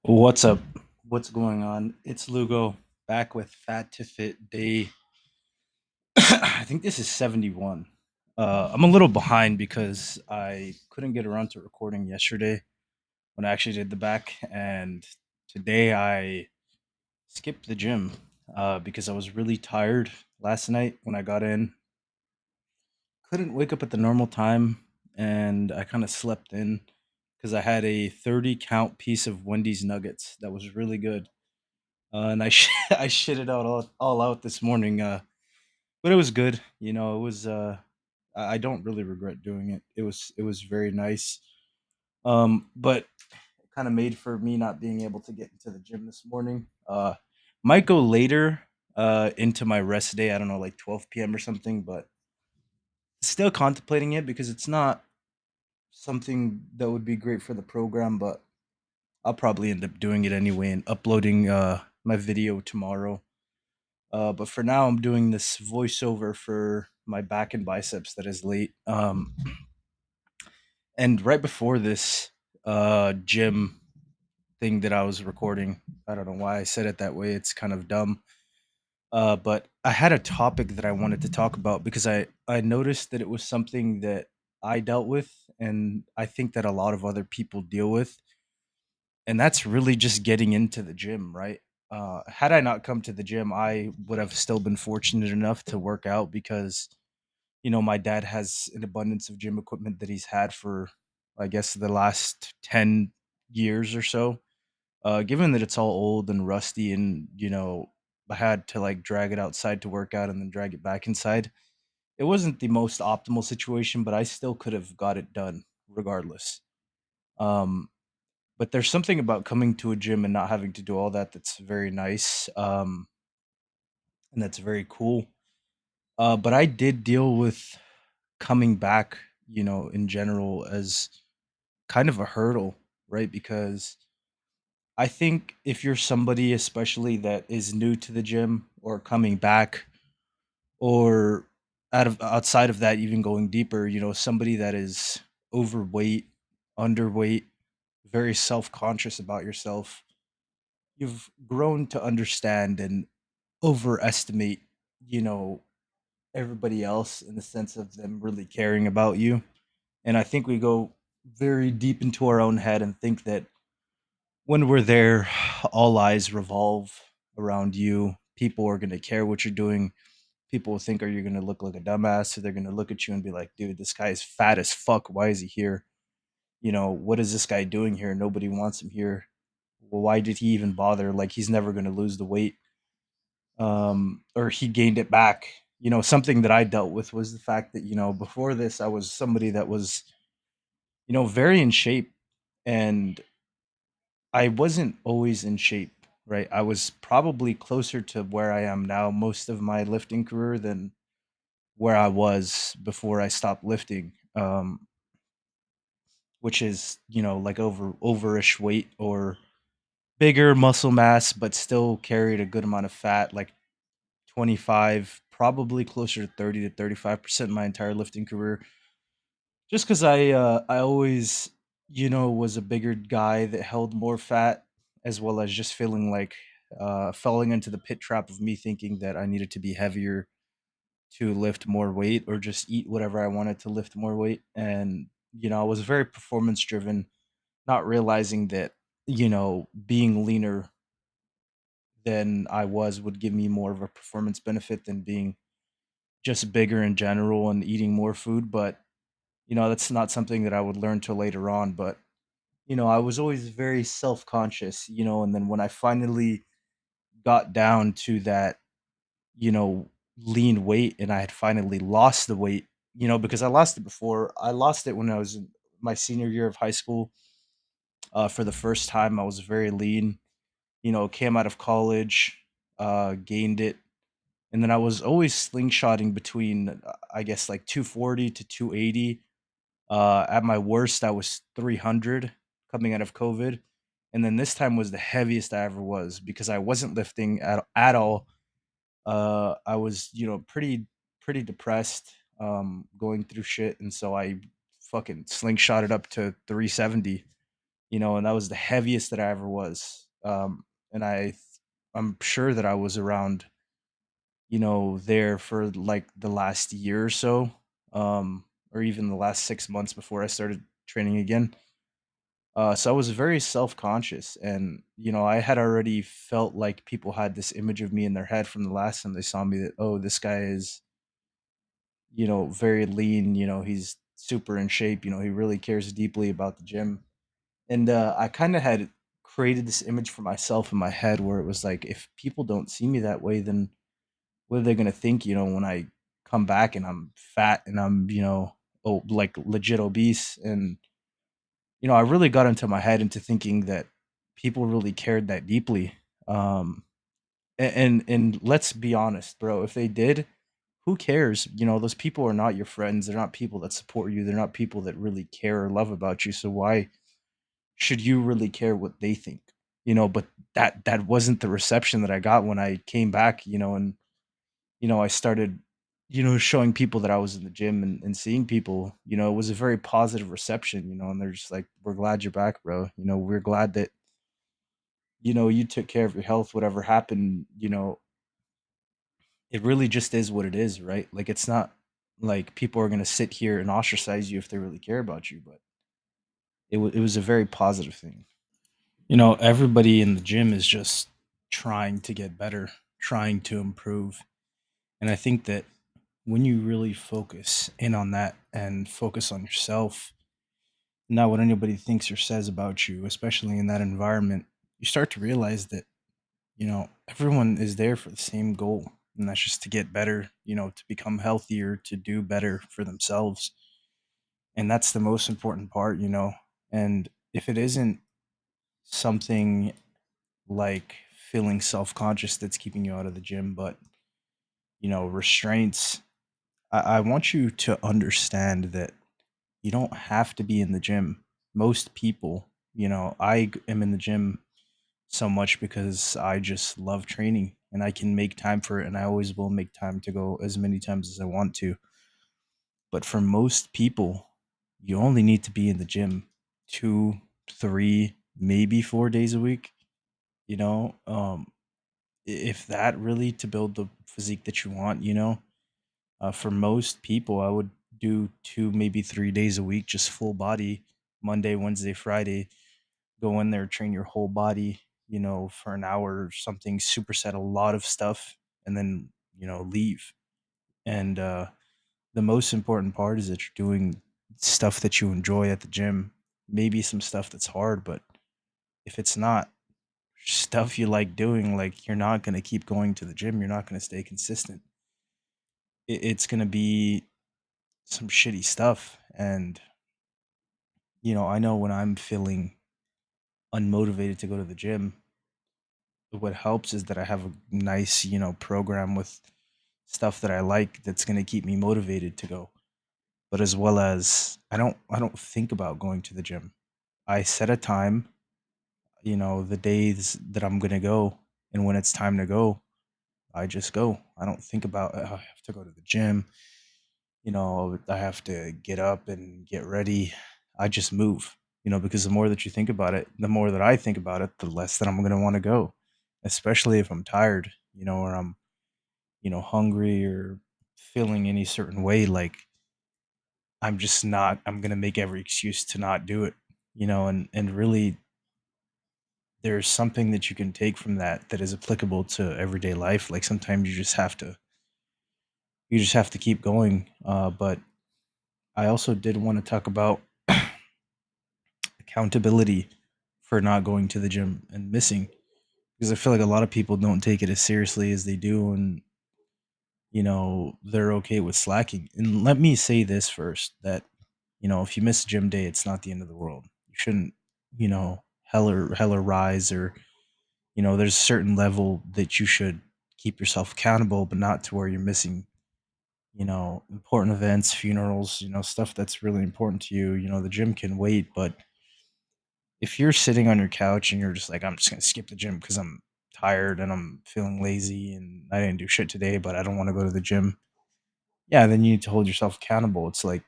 What's up? What's going on? It's Lugo back with Fat to Fit Day. I think this is 71. I'm a little behind because I couldn't get around to recording yesterday when I actually did the back, and today I skipped the gym because I was really tired last night when I got in. Couldn't wake up at the normal time, and I kind of slept in because I had a 30 count piece of Wendy's nuggets that was really good. And I shit it out all out this morning. But it was good. It was. I don't really regret doing it. It was very nice. But it kind of made for me not being able to get into the gym this morning. Might go later. Into my rest day. I don't know, like 12 p.m. or something. But still contemplating it because it's not something that would be great for the program. But I'll probably end up doing it anyway and uploading my video tomorrow. But for now, I'm doing this voiceover for my back and biceps that is late. And right before this gym thing that I was recording, I don't know why I said it that way. It's kind of dumb. But I had a topic that I wanted to talk about because I noticed that it was something that I dealt with, and I think that a lot of other people deal with, and that's really just getting into the gym, right? Had I not come to the gym, I would have still been fortunate enough to work out because my dad has an abundance of gym equipment that he's had for, I guess, the last 10 years or so. Given that it's all old and rusty and, I had to like drag it outside to work out and then drag it back inside. It wasn't the most optimal situation, but I still could have got it done regardless. Um, but there's something about coming to a gym and not having to do all that that's very nice. And that's very cool. But I did deal with coming back, in general as kind of a hurdle, right? Because I think if you're somebody, especially that is new to the gym or coming back, or outside of that, even going deeper, somebody that is overweight, underweight, very self conscious about yourself, you've grown to understand and overestimate, you know, everybody else in the sense of them really caring about you. And I think we go very deep into our own head and think that when we're there, all eyes revolve around you. People are going to care what you're doing. People will think, are you going to look like a dumbass? So they're going to look at you and be like, dude, this guy is fat as fuck. Why is he here? What is this guy doing here? Nobody wants him here. Well, why did he even bother? Like, he's never going to lose the weight. Or he gained it back. Something that I dealt with was the fact that, before this, I was somebody that was, very in shape. And I wasn't always in shape, right? I was probably closer to where I am now most of my lifting career than where I was before I stopped lifting. Which is, like overish weight or bigger muscle mass, but still carried a good amount of fat, like 25, probably closer to 30 to 35% my entire lifting career. Just because I always, was a bigger guy that held more fat, as well as just feeling like falling into the pit trap of me thinking that I needed to be heavier to lift more weight or just eat whatever I wanted to lift more weight. And, I was very performance driven, not realizing that, being leaner than I was would give me more of a performance benefit than being just bigger in general and eating more food. But, that's not something that I would learn till later on. But, I was always very self conscious, and then when I finally got down to that, you know, lean weight and I had finally lost the weight, because I lost it before. I lost it when I was in my senior year of high school. For the first time, I was very lean, came out of college, gained it. And then I was always slingshotting between, I guess, like 240 to 280. At my worst, I was 300 coming out of COVID. And then this time was the heaviest I ever was because I wasn't lifting at all. I was, pretty depressed, going through shit. And so I fucking slingshot it up to 370. and that was the heaviest that I ever was. And I'm sure that I was around, there for like the last year or so, or even the last 6 months before I started training again. So I was very self conscious, and I had already felt like people had this image of me in their head from the last time they saw me, that, oh, this guy is, very lean. He's super in shape. He really cares deeply about the gym. And I kind of had created this image for myself in my head where it was like, if people don't see me that way, then what are they gonna think? When I come back and I'm fat and I'm, oh, like legit obese. And I really got into my head into thinking that people really cared that deeply. Um, and let's be honest, bro. If they did, who cares? Those people are not your friends. They're not people that support you. They're not people that really care or love about you. So why should you really care what they think? But that wasn't the reception that I got when I came back. And I started, showing people that I was in the gym, and seeing people. It was a very positive reception. And they're just like, "We're glad you're back, bro. We're glad that you took care of your health. Whatever happened, it really just is what it is, right? Like, it's not like people are gonna sit here and ostracize you if they really care about you, but it was a very positive thing. Everybody in the gym is just trying to get better, trying to improve. And I think that when you really focus in on that and focus on yourself, not what anybody thinks or says about you, especially in that environment, you start to realize that, everyone is there for the same goal. And that's just to get better, to become healthier, to do better for themselves. And that's the most important part. And if it isn't something like feeling self-conscious that's keeping you out of the gym, but restraints, I want you to understand that you don't have to be in the gym. Most people, am in the gym so much because I just love training, and I can make time for it, and I always will make time to go as many times as I want to. But for most people, you only need to be in the gym 2, 3, maybe 4 days a week. You know, if that, really, to build the physique that you want. For most people, I would do 2, maybe 3 days a week, just full body, Monday, Wednesday, Friday. Go in there, train your whole body, for an hour or something, superset a lot of stuff, and then, leave. And the most important part is that you're doing stuff that you enjoy at the gym. Maybe some stuff that's hard, but if it's not stuff you like doing, like, you're not going to keep going to the gym. You're not going to stay consistent. It's going to be some shitty stuff. And, I know when I'm feeling unmotivated to go to the gym, what helps is that I have a nice, program with stuff that I like that's going to keep me motivated to go. But as well as, I don't think about going to the gym. I set a time, the days that I'm going to go, and when it's time to go, I just go. I don't think about, "Oh, I have to go to the gym. I have to get up and get ready." I just move, because the more that you think about it, the more that I think about it, the less that I'm going to want to go, especially if I'm tired, or I'm, hungry, or feeling any certain way. Like, I'm going to make every excuse to not do it, and really, there's something that you can take from that that is applicable to everyday life. Like, sometimes you just have to keep going. But I also did want to talk about accountability for not going to the gym and missing, because I feel like a lot of people don't take it as seriously as they do, and they're okay with slacking. And let me say this first, that if you miss a gym day, it's not the end of the world. You shouldn't, hella rise, or there's a certain level that you should keep yourself accountable, but not to where you're missing important events, funerals, stuff that's really important to you. The gym can wait. But if you're sitting on your couch and you're just like, "I'm just gonna skip the gym because I'm tired and I'm feeling lazy and I didn't do shit today, but I don't want to go to the gym," yeah, then you need to hold yourself accountable. It's like,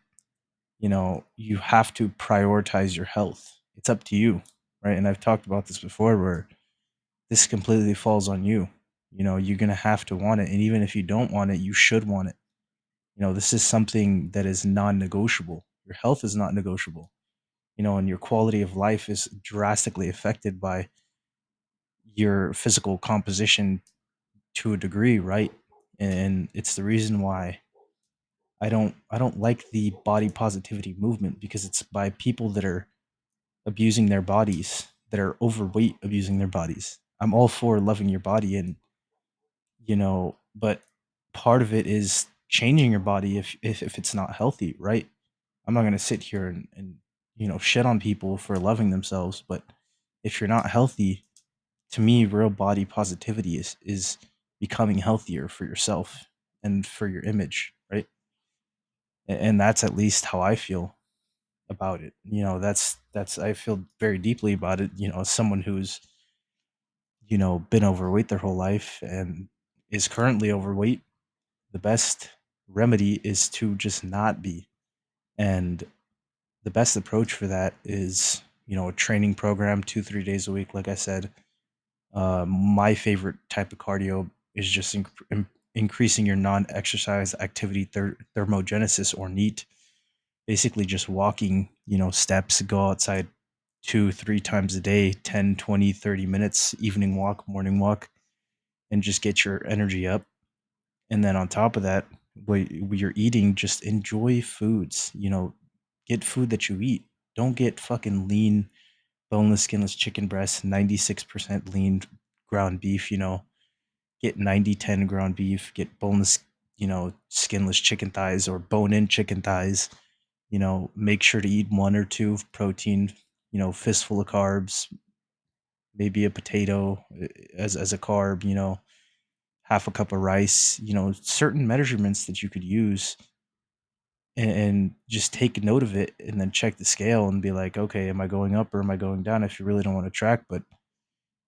you have to prioritize your health. It's up to you. right? And I've talked about this before where this completely falls on you. You're going to have to want it. And even if you don't want it, you should want it. This is something that is non negotiable. Your health is not negotiable, and your quality of life is drastically affected by your physical composition to a degree, right? And it's the reason why I don't like the body positivity movement because it's by people that are abusing their bodies, that are overweight abusing their bodies. I'm all for loving your body and but part of it is changing your body if it's not healthy, right? I'm not gonna sit here and shit on people for loving themselves, but if you're not healthy, to me, real body positivity is becoming healthier for yourself and for your image, right? And that's at least how I feel about it. That's I feel very deeply about it. As someone who's been overweight their whole life and is currently overweight, the best remedy is to just not be. And the best approach for that is a training program 2-3 days a week, like I said. My favorite type of cardio is just increasing your non-exercise activity thermogenesis, or NEAT. Basically just walking, steps, go outside 2-3 times a day, 10, 20, 30 minutes, evening walk, morning walk, and just get your energy up. And then on top of that, when you're eating, just enjoy foods. Get food that you eat. Don't get fucking lean, boneless, skinless chicken breast, 96% lean ground beef. Get 90-10 ground beef. Get boneless, skinless chicken thighs or bone-in chicken thighs. Make sure to eat one or two protein. Fistful of carbs, maybe a potato as a carb. Half a cup of rice, certain measurements that you could use and just take note of it and then check the scale and be like, okay, am I going up or am I going down if you really don't want to track? But,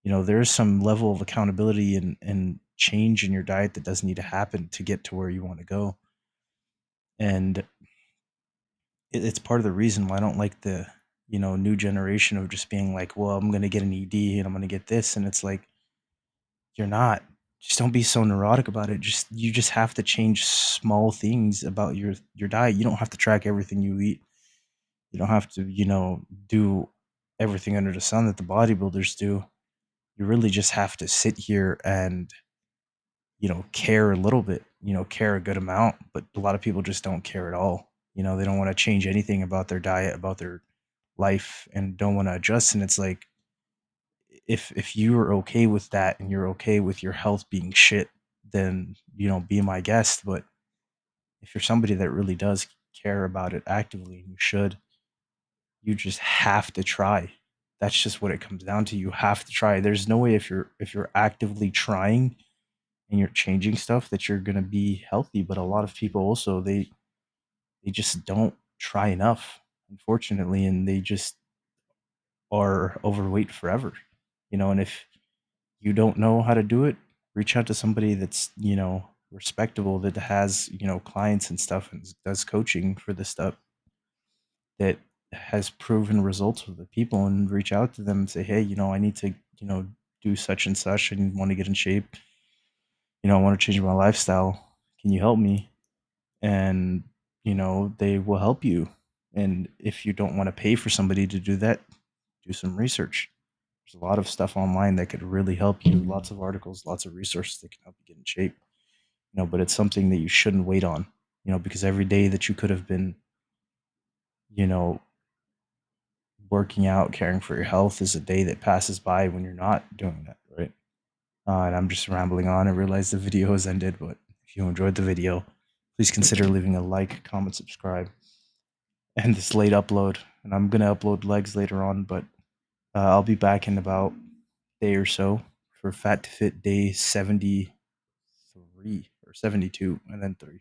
there's some level of accountability and change in your diet that does need to happen to get to where you want to go. And it's part of the reason why I don't like the, new generation of just being like, well, I'm going to get an ED and I'm going to get this. And it's like, you're not. Just don't be so neurotic about it. You just have to change small things about your diet. You don't have to track everything you eat. You don't have to, do everything under the sun that the bodybuilders do. You really just have to sit here and, care a little bit, care a good amount, but a lot of people just don't care at all. They don't want to change anything about their diet, about their life, and don't want to adjust. And it's like, if you're okay with that and you're okay with your health being shit, then be my guest. But if you're somebody that really does care about it actively, and you should, you just have to try. That's just what it comes down to. You have to try. There's no way if you're actively trying and you're changing stuff that you're gonna be healthy. But a lot of people also they just don't try enough, unfortunately, and they just are overweight forever. And if you don't know how to do it, reach out to somebody that's, respectable, that has, clients and stuff and does coaching for this stuff, that has proven results with the people, and reach out to them and say, hey, I need to, do such and such and want to get in shape. I want to change my lifestyle. Can you help me? And, they will help you. And if you don't want to pay for somebody to do that, do some research. There's a lot of stuff online that could really help you. Lots of articles, lots of resources that can help you get in shape. But it's something that you shouldn't wait on. Because every day that you could have been, you know, working out, caring for your health is a day that passes by when you're not doing that, right? And I'm just rambling on. I realize the video has ended, but if you enjoyed the video, please consider leaving a like, comment, subscribe, and this late upload. And I'm gonna upload legs later on, but I'll be back in about a day or so for Fat to Fit day 73 or 72, and then 3.